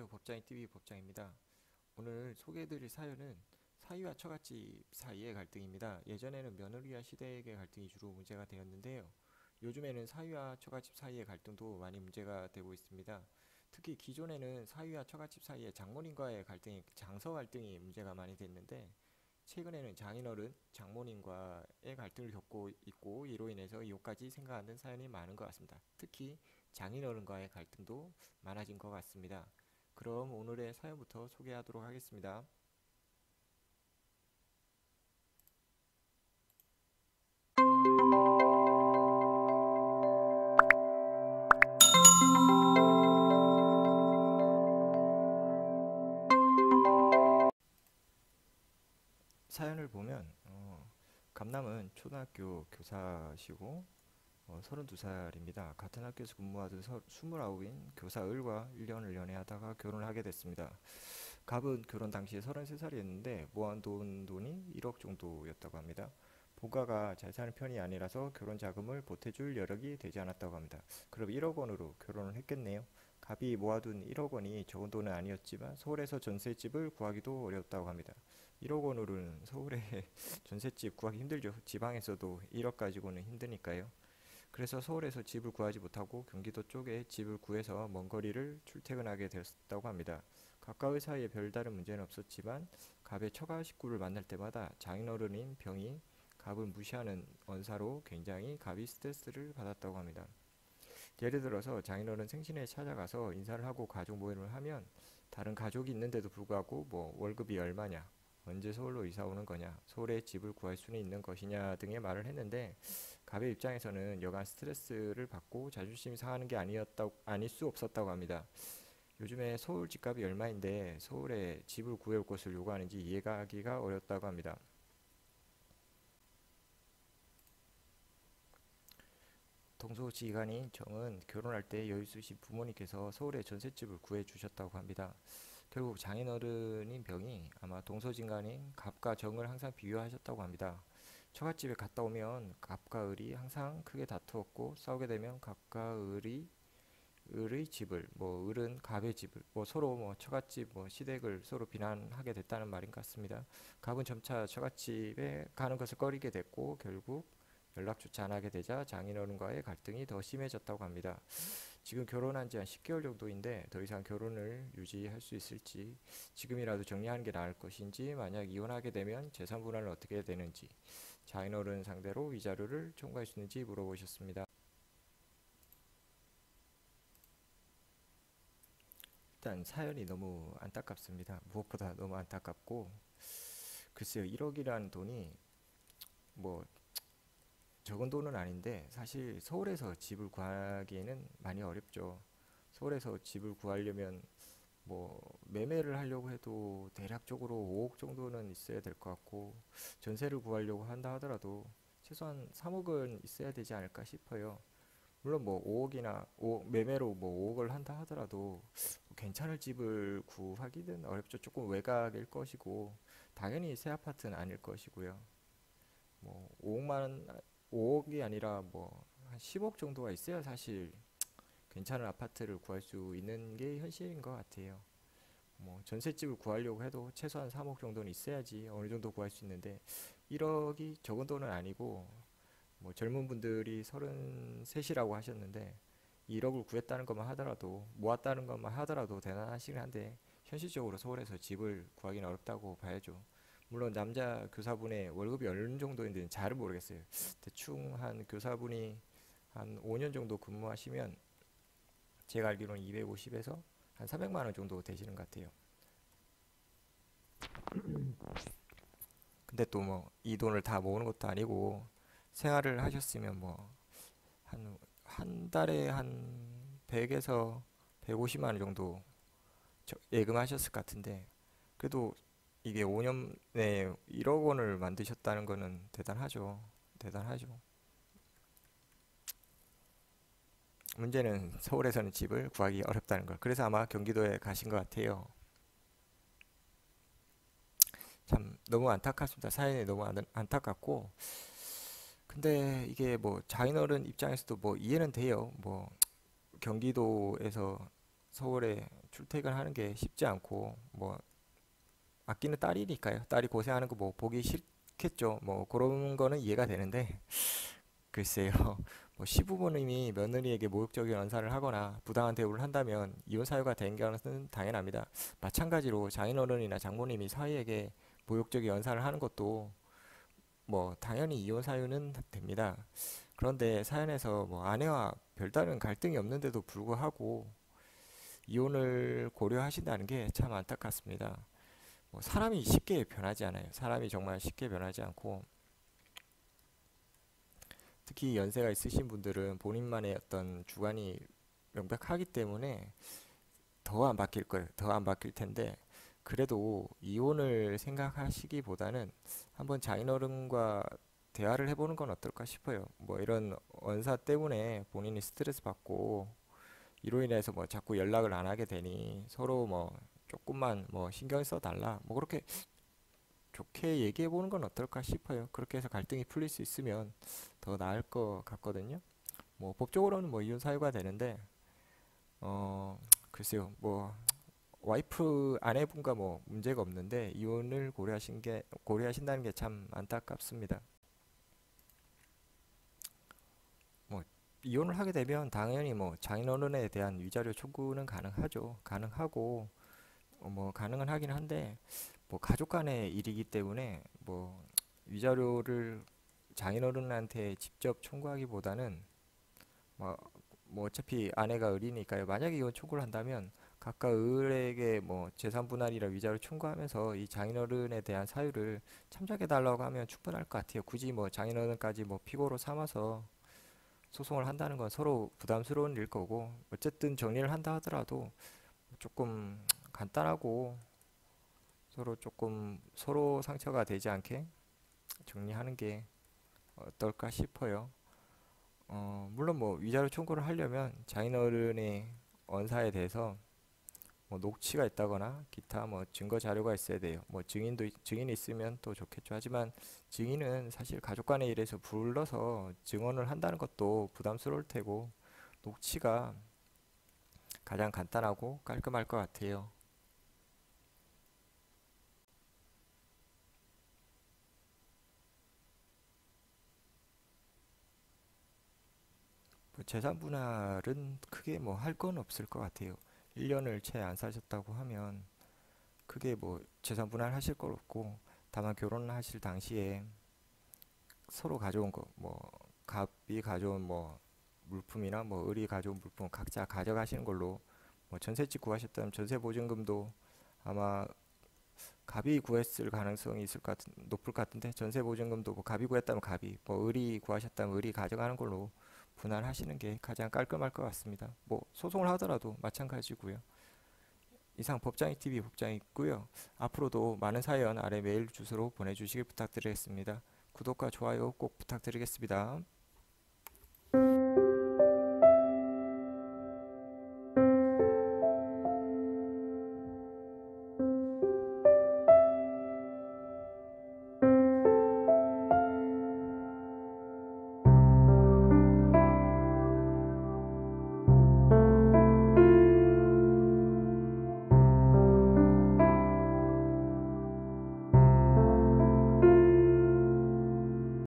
법장이TV 법장입니다. 오늘 소개해드릴 사연은 사위와 처갓집 사이의 갈등입니다. 예전에는 며느리와 시댁의 갈등이 주로 문제가 되었는데요. 요즘에는 사위와 처갓집 사이의 갈등도 많이 문제가 되고 있습니다. 특히 기존에는 사위와 처갓집 사이의 장모님과의 갈등이 장서 갈등이 문제가 많이 됐는데 최근에는 장인어른, 장모님과의 갈등을 겪고 있고 이로 인해서 이혼까지 생각하는 사연이 많은 것 같습니다. 특히 장인어른과의 갈등도 많아진 것 같습니다. 그럼 오늘의 사연부터 소개하도록 하겠습니다. 사연을 보면 감남은 초등학교 교사시고 32살입니다. 같은 학교에서 근무하던 29인 교사 을과 1년을 연애하다가 결혼을 하게 됐습니다. 갑은 결혼 당시에 33살이었는데 모아둔 돈이 1억 정도였다고 합니다. 부가가 잘 사는 편이 아니라서 결혼 자금을 보태줄 여력이 되지 않았다고 합니다. 그럼 1억 원으로 결혼을 했겠네요. 갑이 모아둔 1억 원이 적은 돈은 아니었지만 서울에서 전셋집을 구하기도 어려웠다고 합니다. 1억 원으로는 서울에 전셋집 구하기 힘들죠. 지방에서도 1억 가지고는 힘드니까요. 그래서 서울에서 집을 구하지 못하고 경기도 쪽에 집을 구해서 먼 거리를 출퇴근하게 되었다고 합니다. 가까운 사이에 별다른 문제는 없었지만 갑의 처가 식구를 만날 때마다 장인어른인 병이 갑을 무시하는 언사로 굉장히 갑이 스트레스를 받았다고 합니다. 예를 들어서 장인어른 생신에 찾아가서 인사를 하고 가족 모임을 하면 다른 가족이 있는데도 불구하고 뭐 월급이 얼마냐, 언제 서울로 이사 오는 거냐, 서울에 집을 구할 수는 있는 것이냐 등의 말을 했는데 갑의 입장에서는 여간 스트레스를 받고 자존심이 상하는 게 아닐 수 없었다고 합니다. 요즘에 서울 집값이 얼마인데 서울에 집을 구해올 것을 요구하는지 이해가 하기가 어렵다고 합니다. 동서지간인 정은 결혼할 때 여유 있으신 부모님께서 서울에 전셋집을 구해주셨다고 합니다. 결국 장인어른인 병이 아마 동서진간인 갑과 정을 항상 비교하셨다고 합니다. 처갓집에 갔다 오면 갑과 을이 항상 크게 다투었고 싸우게 되면 갑과 을의 집을 을은 갑의 집을 서로 처갓집 시댁을 서로 비난하게 됐다는 말인 것 같습니다. 갑은 점차 처갓집에 가는 것을 꺼리게 됐고 결국 연락조차 안 하게 되자 장인어른과의 갈등이 더 심해졌다고 합니다. 지금 결혼한 지 한 10개월 정도인데 더 이상 결혼을 유지할 수 있을지, 지금이라도 정리하는 게 나을 것인지, 만약 이혼하게 되면 재산 분할을 어떻게 해야 되는지, 장인어른 상대로 위자료를 청구할 수 있는지 물어보셨습니다. 일단 사연이 너무 안타깝습니다. 무엇보다 너무 안타깝고, 글쎄요, 1억이라는 돈이 뭐 적은 돈은 아닌데 사실 서울에서 집을 구하기에는 많이 어렵죠. 서울에서 집을 구하려면 매매를 하려고 해도 대략적으로 5억 정도는 있어야 될 것 같고, 전세를 구하려고 한다 하더라도 최소한 3억은 있어야 되지 않을까 싶어요. 물론 5억이나 매매로 5억을 한다 하더라도 괜찮을 집을 구하기는 어렵죠. 조금 외곽일 것이고 당연히 새 아파트는 아닐 것이고요. 5억만 원, 5억이 아니라 한 10억 정도가 있어야 사실 괜찮은 아파트를 구할 수 있는 게 현실인 것 같아요. 전셋집을 구하려고 해도 최소한 3억 정도는 있어야지 어느 정도 구할 수 있는데 1억이 적은 돈은 아니고, 젊은 분들이 33이라고 하셨는데 1억을 구했다는 것만 하더라도, 모았다는 것만 하더라도 대단하시긴 한데 현실적으로 서울에서 집을 구하기는 어렵다고 봐야죠. 물론 남자 교사분의 월급이 어느 정도인지는 잘은 모르겠어요. 대충 한 교사분이 한 5년 정도 근무하시면 제가 알기로는 250에서 한 300만 원 정도 되시는 것 같아요. 근데 또 이 돈을 다 모으는 것도 아니고 생활을 하셨으면 한 달에 한 100에서 150만 원 정도 예금하셨을 것 같은데, 그래도 이게 5년에 1억 원을 만드셨다는 거는 대단하죠. 대단하죠. 문제는 서울에서는 집을 구하기 어렵다는 걸. 그래서 아마 경기도에 가신 것 같아요. 참 너무 안타깝습니다. 사연이 너무 안타깝고, 근데 이게 장인어른 입장에서도 이해는 돼요. 경기도에서 서울에 출퇴근하는 게 쉽지 않고 뭐 아끼는 딸이니까요. 딸이 고생하는 거 뭐 보기 싫겠죠. 뭐 그런 거는 이해가 되는데 글쎄요. 뭐 시부모님이 며느리에게 모욕적인 언사를 하거나 부당한 대우를 한다면 이혼 사유가 된 것은 당연합니다. 마찬가지로 장인어른이나 장모님이 사위에게 모욕적인 언사를 하는 것도 뭐 당연히 이혼 사유는 됩니다. 그런데 사연에서 뭐 아내와 별다른 갈등이 없는데도 불구하고 이혼을 고려하신다는 게 참 안타깝습니다. 뭐 사람이 쉽게 변하지 않아요. 사람이 정말 쉽게 변하지 않고 특히 연세가 있으신 분들은 본인만의 어떤 주관이 명백하기 때문에 더 안 바뀔 거예요. 더 안 바뀔 텐데 그래도 이혼을 생각하시기보다는 한번 장인어른과 대화를 해보는 건 어떨까 싶어요. 뭐 이런 언사 때문에 본인이 스트레스 받고 이로 인해서 뭐 자꾸 연락을 안 하게 되니 서로 뭐 조금만 뭐 신경 써 달라 뭐 그렇게 좋게 얘기해 보는 건 어떨까 싶어요. 그렇게 해서 갈등이 풀릴 수 있으면 더 나을 것 같거든요. 뭐 법적으로는 뭐 이혼 사유가 되는데 어 글쎄요 뭐 와이프 아내분과 뭐 문제가 없는데 이혼을 고려하신다는 게 참 안타깝습니다. 뭐 이혼을 하게 되면 당연히 뭐 장인어른에 대한 위자료 청구는 가능하죠. 가능하고 뭐 가능은 하긴 한데 뭐 가족 간의 일이기 때문에 뭐 위자료를 장인어른한테 직접 청구하기보다는 뭐, 뭐 어차피 아내가 을이니까요. 만약에 이혼 청구를 한다면 각각 을에게 뭐 재산 분할이라 위자료 청구하면서 이 장인어른에 대한 사유를 참작해 달라고 하면 충분할 것 같아요. 굳이 뭐 장인어른까지 뭐 피고로 삼아서 소송을 한다는 건 서로 부담스러운 일 거고 어쨌든 정리를 한다 하더라도 조금 간단하고 서로 조금 서로 상처가 되지 않게 정리하는 게 어떨까 싶어요. 물론 뭐 위자료 청구를 하려면 장인어른의 언사에 대해서 뭐 녹취가 있다거나 기타 뭐 증거 자료가 있어야 돼요. 뭐 증인이 있으면 또 좋겠죠. 하지만 증인은 사실 가족 간의 일에서 불러서 증언을 한다는 것도 부담스러울 테고 녹취가 가장 간단하고 깔끔할 것 같아요. 뭐 재산 분할은 크게 뭐 할 건 없을 것 같아요. 1년을 채 안 사셨다고 하면 크게 뭐 재산 분할 하실 건 없고 다만 결혼하실 당시에 서로 가져온 거 뭐 갑이 가져온 뭐 물품이나 뭐 을이 가져온 물품 각자 가져가시는 걸로 뭐 전셋집 구하셨다면 전세 보증금도 아마 갑이 구했을 가능성이 높을 것 같은데 전세 보증금도 뭐 갑이 구했다면 갑이 뭐 을이 구하셨다면 을이 가져가는 걸로 분할하시는 게 가장 깔끔할 것 같습니다. 뭐 소송을 하더라도 마찬가지고요. 이상 법장이 TV 법장이고요. 앞으로도 많은 사연 아래 메일 주소로 보내주시길 부탁드리겠습니다. 구독과 좋아요 꼭 부탁드리겠습니다.